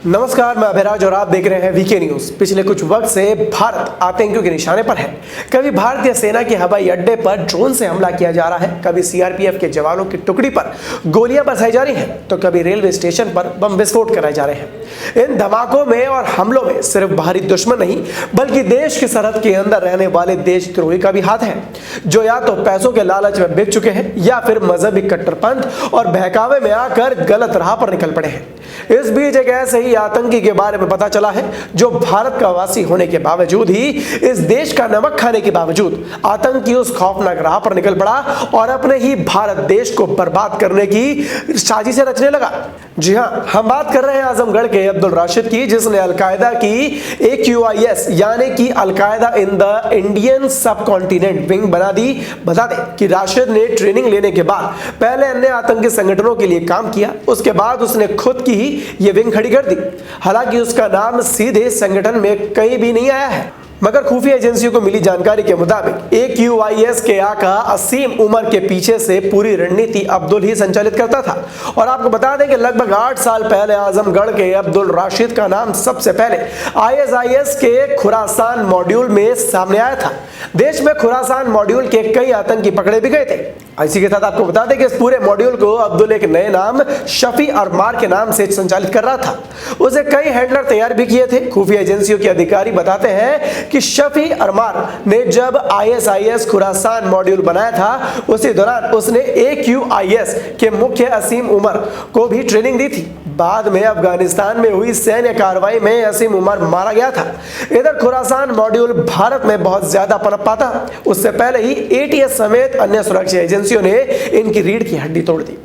नमस्कार, मैं अभिराज और आप देख रहे हैं वीके न्यूज। पिछले कुछ वक्त से भारत आतंकियों के निशाने पर है। कभी भारतीय सेना के हवाई अड्डे पर ड्रोन से हमला किया जा रहा है, कभी सीआरपीएफ के जवानों की टुकड़ी पर गोलियां बरसाई जा रही हैं, तो कभी रेलवे स्टेशन पर बम विस्फोट कराए जा रहे हैं। इन धमाकों में और हमलों में सिर्फ बाहरी दुश्मन नहीं बल्कि देश की सरहद के अंदर रहने वाले देशद्रोही का भी हाथ है, जो या तो पैसों के लालच में बिक चुके हैं या फिर मजहबी कट्टरपंथ और बहकावे में आकर गलत राह पर निकल पड़े हैं। इस बीच एक ऐसे ही आतंकी के बारे में पता चला है जो भारत का वासी होने के बावजूद ही, इस देश का नमक खाने के बावजूद आतंकी उस खौफनाक राह पर निकल पड़ा और अपने ही भारत देश को बर्बाद करने की साजिशें रचने लगा। जी हां, हम बात कर रहे हैं आजमगढ़ के अब्दुल राशिद की, जिसने अलकायदा की AQIS यानी कि अलकायदा इन द इंडियन सब कॉन्टिनेंट विंग बना दी। बता दें कि राशिद ने ट्रेनिंग लेने के बाद पहले अन्य आतंकी संगठनों के लिए काम किया, उसके बाद उसने खुद की ये विंग खड़ी कर दी। हालांकि उसका नाम सीधे संगठन में कहीं भी नहीं आया है, मगर खुफिया एजेंसियों को मिली जानकारी के मुताबिक AQIS के आका असीम उमर के पीछे से पूरी रणनीति अब्दुल ही संचालित करता था। और आपको बता दें कि लगभग 8 साल पहले आजमगढ़ के अब्दुल राशिद का नाम सबसे पहले ISIS के खुरासान मॉड्यूल में सामने आया था। देश में खुरासान मॉड्यूल के कई आतंकी पकड़े भी गए थे। इसी के साथ आपको बता दें कि इस पूरे मॉड्यूल को अब्दुल एक नए नाम शफी अरमार के नाम से संचालित कर रहा था। उसे कई हैंडलर तैयार भी किए थे। खुफिया एजेंसियों के अधिकारी बताते हैं कि शफी अरमार ने जब ISIS खुरासान मॉड्यूल बनाया था, उसी दौरान उसने AQIS के मुख्य असीम उमर को भी ट्रेनिंग दी थी। बाद में अफगानिस्तान में हुई सैन्य कार्रवाई में असीम उमर मारा गया था। इधर खुरासान मॉड्यूल भारत में बहुत ज्यादा पनपा था। उससे पहले ही ATS समेत अन्य सुरक्षा एजेंसियों ने इनकी रीढ़ की हड्डी तोड़ दी।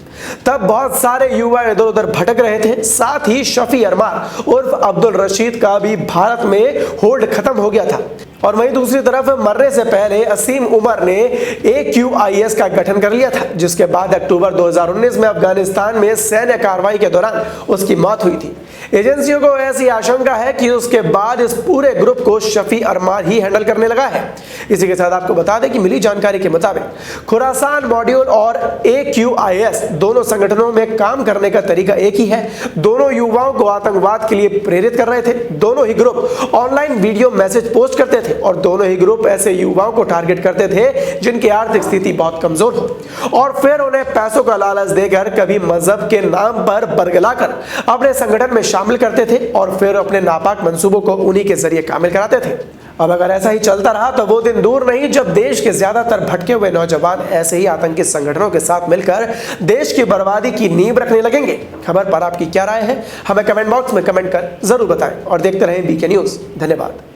तब बहुत सारे युवा इधर उधर भटक रहे थे। साथ ही शफी अरमार उर्फ अब्दुल रशीद का भी भारत में होल्ड खत्म हो गया था। और वहीं दूसरी तरफ मरने से पहले असीम उमर ने AQIS का गठन कर लिया था, जिसके बाद अक्टूबर 2019 में अफगानिस्तान में सैन्य कार्रवाई के दौरान उसकी मौत हुई थी। एजेंसियों को ऐसी आशंका है कि उसके बाद इस पूरे ग्रुप को शफी अरमार ही हैंडल करने लगा है। इसी के साथ आपको बता दें कि मिली जानकारी के मुताबिक खुरासान मॉड्यूल और AQIS दोनों संगठनों में काम करने का तरीका एक ही है। दोनों युवाओं को आतंकवाद के लिए प्रेरित कर रहे थे। दोनों ही group online video message post करते थे और दोनों ही ग्रुप ऐसे युवाओं को टारगेट करते थे जिनकी आर्थिक स्थिति बहुत कमजोर हो, और फिर उन्हें पैसों का लालच देकर कभी मजहब के नाम पर बरगलाकर अपने संगठन में शामिल करते थे और फिर अपने नापाक मंसूबों को उन्हीं के जरिए कामिल कराते थे। अब अगर ऐसा ही चलता रहा तो वो दिन दूर नहीं जब देश के ज्यादातर भटके हुए नौजवान ऐसे ही आतंकी संगठनों के साथ मिलकर देश की बर्बादी की नींव रखने लगेंगे। खबर पर आपकी क्या राय है, हमें कमेंट बॉक्स में कमेंट कर जरूर बताएं और देखते रहें वीके न्यूज। धन्यवाद।